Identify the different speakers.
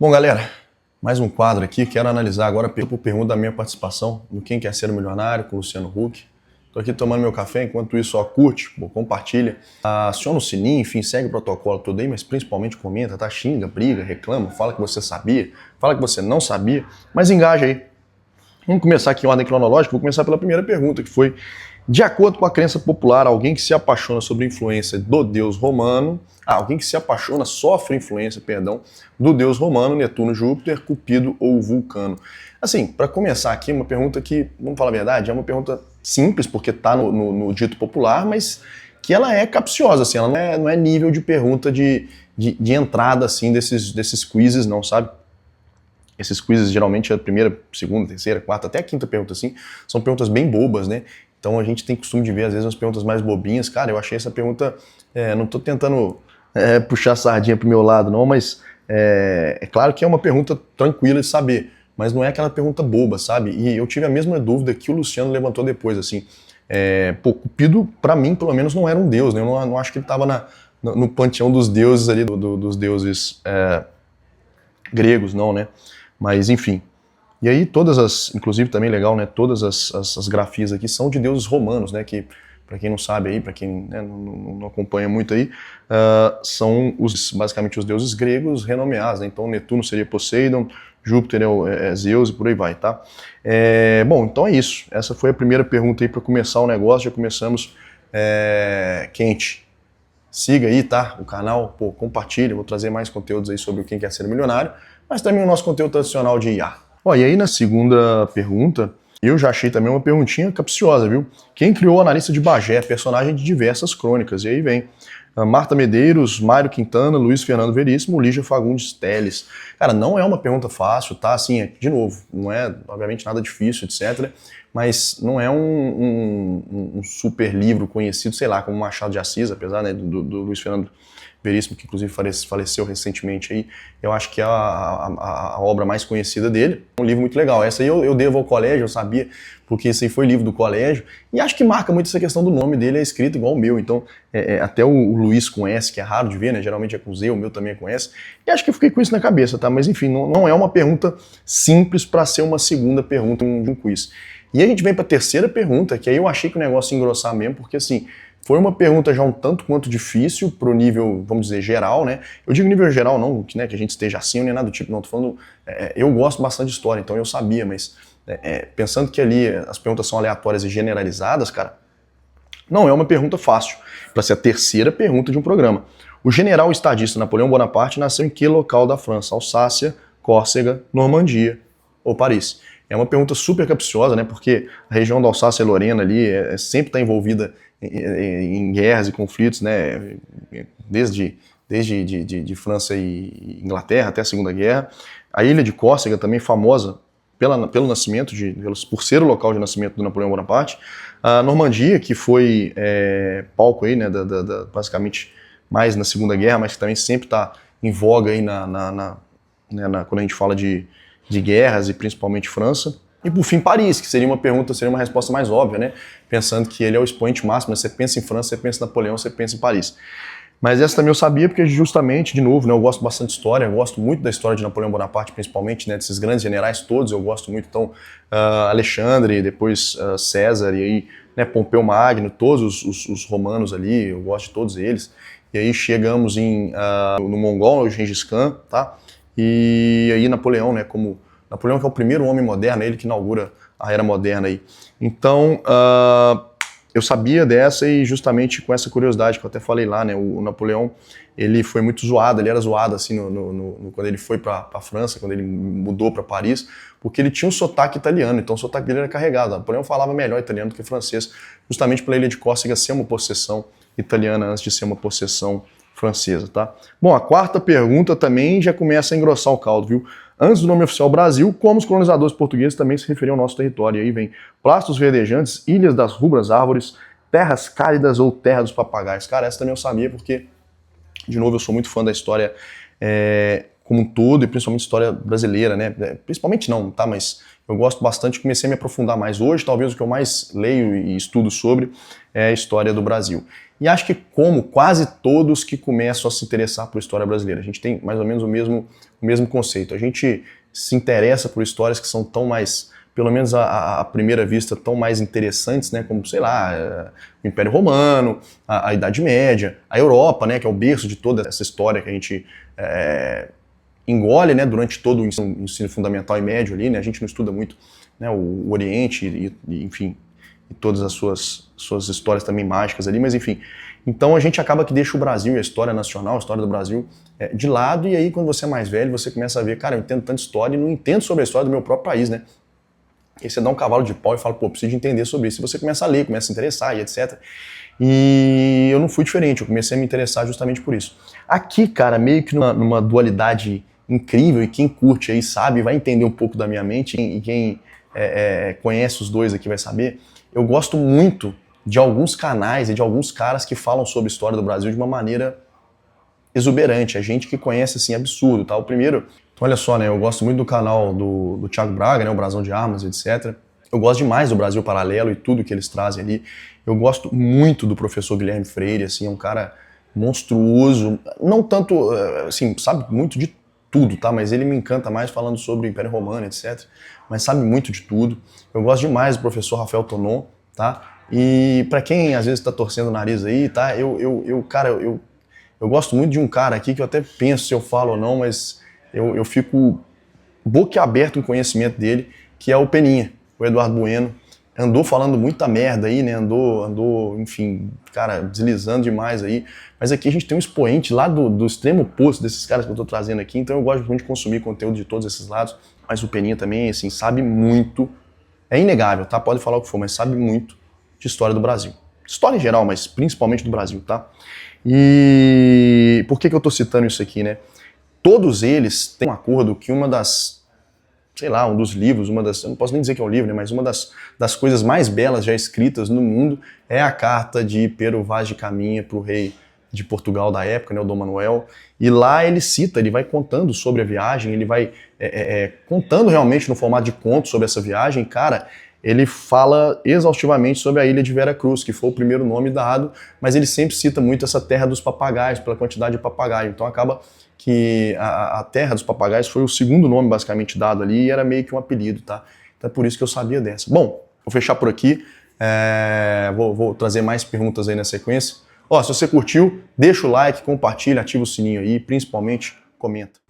Speaker 1: Bom, galera, mais um quadro aqui. Quero analisar agora por pergunta da minha participação no Quem Quer Ser um Milionário com o Luciano Huck. Estou aqui tomando meu café, enquanto isso, ó, curte, compartilha, aciona o sininho, enfim, segue o protocolo todo aí, mas principalmente comenta, tá? Xinga, briga, reclama, fala que você sabia, fala que você não sabia, mas engaja aí. Vamos começar aqui em ordem cronológica. Vou começar pela primeira pergunta, que foi: de acordo com a crença popular, alguém que se apaixona sobre a influência do deus romano, alguém que se apaixona sofre influência, do deus romano, Netuno, Júpiter, Cupido ou Vulcano. Assim, para começar aqui, uma pergunta que, vamos falar a verdade, é uma pergunta simples, porque está no dito popular, mas que ela é capciosa, assim, ela não é nível de pergunta de entrada, assim, desses quizzes, não, sabe? Esses quizzes, geralmente, a primeira, segunda, terceira, quarta, até a quinta pergunta, assim, são perguntas bem bobas, né? Então a gente tem costume de ver, às vezes, umas perguntas mais bobinhas. Cara, eu achei essa pergunta, não tô tentando puxar a sardinha pro meu lado, não, mas é claro que é uma pergunta tranquila de saber, mas não é aquela pergunta boba, sabe? E eu tive a mesma dúvida que o Luciano levantou depois, assim. Cupido, pra mim, pelo menos, não era um deus, né? Eu não acho que ele tava no panteão dos deuses ali, dos deuses gregos, não, né? Mas, enfim. E aí inclusive também legal, né, todas as grafias aqui são de deuses romanos, né, que para quem não sabe aí, para quem não acompanha muito aí, são basicamente os deuses gregos renomeados, né? Então Netuno seria Poseidon, Júpiter é Zeus e por aí vai, tá? Bom, então é isso. Essa foi a primeira pergunta aí para começar o negócio. Já começamos quente. Siga aí, tá? O canal, compartilha, vou trazer mais conteúdos aí sobre Quem Quer Ser Milionário, mas também o nosso conteúdo tradicional de IA. E aí na segunda pergunta, eu já achei também uma perguntinha capciosa, viu? Quem criou o analista de Bagé, personagem de diversas crônicas? E aí vem Marta Medeiros, Mário Quintana, Luiz Fernando Veríssimo, Lígia Fagundes Teles. Cara, não é uma pergunta fácil, tá? Assim, de novo, não é obviamente nada difícil, etc., mas não é um super livro conhecido, sei lá, como Machado de Assis, apesar, né, do Luiz Fernando Veríssimo, que inclusive faleceu recentemente aí. Eu acho que é a obra mais conhecida dele. Um livro muito legal. Essa aí eu devo ao colégio, eu sabia, porque esse aí foi livro do colégio. E acho que marca muito essa questão do nome dele, é escrito igual o meu. Então, até o Luiz com S, que é raro de ver, né? Geralmente é com Z, o meu também é com S. E acho que eu fiquei com isso na cabeça, tá? Mas enfim, não é uma pergunta simples para ser uma segunda pergunta de um quiz. E a gente vem para a terceira pergunta, que aí eu achei que o negócio ia engrossar mesmo, porque assim, foi uma pergunta já um tanto quanto difícil pro nível, vamos dizer, geral, né? Eu digo nível geral não que a gente esteja assim ou nem nada do tipo, não, tô falando, eu gosto bastante de história, então eu sabia, mas pensando que ali as perguntas são aleatórias e generalizadas, cara, não é uma pergunta fácil, para ser a terceira pergunta de um programa. O general estadista Napoleão Bonaparte nasceu em que local da França? Alsácia, Córcega, Normandia ou Paris? É uma pergunta super capciosa, né? Porque a região da Alsácia e Lorena ali sempre está envolvida em guerras e conflitos, né? Desde de França e Inglaterra até a Segunda Guerra. A ilha de Córcega também famosa pelo nascimento, por ser o local de nascimento do Napoleão Bonaparte. A Normandia, que foi palco aí, né, basicamente mais na Segunda Guerra, mas que também sempre está em voga aí quando a gente fala de guerras e principalmente França. E por fim, Paris, que seria uma resposta mais óbvia, né? Pensando que ele é o expoente máximo, né? Você pensa em França, você pensa em Napoleão, você pensa em Paris. Mas essa também eu sabia porque justamente, de novo, né, eu gosto bastante de história, eu gosto muito da história de Napoleão Bonaparte, principalmente, né, desses grandes generais todos, eu gosto muito, então, Alexandre, depois César, e aí, né, Pompeu Magno, todos os romanos ali, eu gosto de todos eles. E aí chegamos no Mongol, o Gengis Khan, tá? E aí Napoleão, né, Napoleão que é o primeiro homem moderno, ele que inaugura a era moderna aí. Então, eu sabia dessa e justamente com essa curiosidade que eu até falei lá, né, o Napoleão, ele foi muito zoado, ele era zoado assim quando ele foi para a França, quando ele mudou para Paris, porque ele tinha um sotaque italiano, então o sotaque dele era carregado. Napoleão falava melhor italiano do que francês, justamente pela ilha de Córcega ser uma possessão italiana antes de ser uma possessão francesa, tá? Bom, a quarta pergunta também já começa a engrossar o caldo, viu? Antes do nome oficial Brasil, como os colonizadores portugueses também se referiam ao nosso território. E aí vem plastos verdejantes, ilhas das rubras árvores, terras cálidas ou terra dos papagaios. Cara, essa também eu sabia porque, de novo, eu sou muito fã da história como um todo, e principalmente história brasileira, né? Principalmente não, tá? Mas eu gosto bastante, comecei a me aprofundar mais hoje, talvez o que eu mais leio e estudo sobre é a história do Brasil. E acho que como quase todos que começam a se interessar por história brasileira, a gente tem mais ou menos o mesmo conceito. A gente se interessa por histórias que são tão mais, pelo menos à primeira vista, tão mais interessantes, né? Como, sei lá, o Império Romano, a Idade Média, a Europa, né? Que é o berço de toda essa história que a gente engole, né, durante todo o ensino fundamental e médio ali, né, a gente não estuda muito, né, o Oriente e enfim, e todas as suas histórias também mágicas ali, mas enfim. Então a gente acaba que deixa o Brasil e a história nacional, a história do Brasil de lado, e aí quando você é mais velho, você começa a ver, cara, eu entendo tanta história e não entendo sobre a história do meu próprio país, né? E aí você dá um cavalo de pau e fala, pô, preciso entender sobre isso. E você começa a ler, começa a se interessar e etc. E eu não fui diferente, eu comecei a me interessar justamente por isso. Aqui, cara, meio que numa dualidade incrível, e quem curte aí sabe, vai entender um pouco da minha mente, e quem conhece os dois aqui vai saber, eu gosto muito de alguns canais e de alguns caras que falam sobre a história do Brasil de uma maneira exuberante, é gente que conhece assim, absurdo, tá? O primeiro, então olha só, né, eu gosto muito do canal do Thiago Braga, né, o Brasão de Armas, etc. Eu gosto demais do Brasil Paralelo e tudo que eles trazem ali. Eu gosto muito do professor Guilherme Freire, assim, é um cara monstruoso, não tanto, assim, sabe muito de tudo, tá? Mas ele me encanta mais falando sobre o Império Romano, etc. Mas sabe muito de tudo. Eu gosto demais do professor Rafael Tonon, tá? E para quem às vezes tá torcendo o nariz aí, tá? Cara, eu gosto muito de um cara aqui que eu até penso se eu falo ou não, mas eu fico boquiaberto com o conhecimento dele, que é o Peninha, o Eduardo Bueno. Andou falando muita merda aí, né? Andou, enfim, cara, deslizando demais aí. Mas aqui a gente tem um expoente lá do extremo oposto desses caras que eu tô trazendo aqui, então eu gosto muito de consumir conteúdo de todos esses lados. Mas o Peninha também, assim, sabe muito, é inegável, tá? Pode falar o que for, mas sabe muito de história do Brasil. História em geral, mas principalmente do Brasil, tá? E por que eu tô citando isso aqui, né? Todos eles têm um acordo que uma das, sei lá, um dos livros, eu não posso nem dizer que é um livro, né, mas uma das coisas mais belas já escritas no mundo é a carta de Pero Vaz de Caminha para o rei de Portugal da época, né, o Dom Manuel, e lá ele cita, ele vai contando sobre a viagem, ele vai contando realmente no formato de conto sobre essa viagem, cara, ele fala exaustivamente sobre a ilha de Vera Cruz, que foi o primeiro nome dado, mas ele sempre cita muito essa terra dos papagaios, pela quantidade de papagaio, então acaba que a Terra dos Papagaios foi o segundo nome basicamente dado ali e era meio que um apelido, tá? Então é por isso que eu sabia dessa. Bom, vou fechar por aqui, vou trazer mais perguntas aí na sequência. Ó, se você curtiu, deixa o like, compartilha, ativa o sininho aí e principalmente comenta.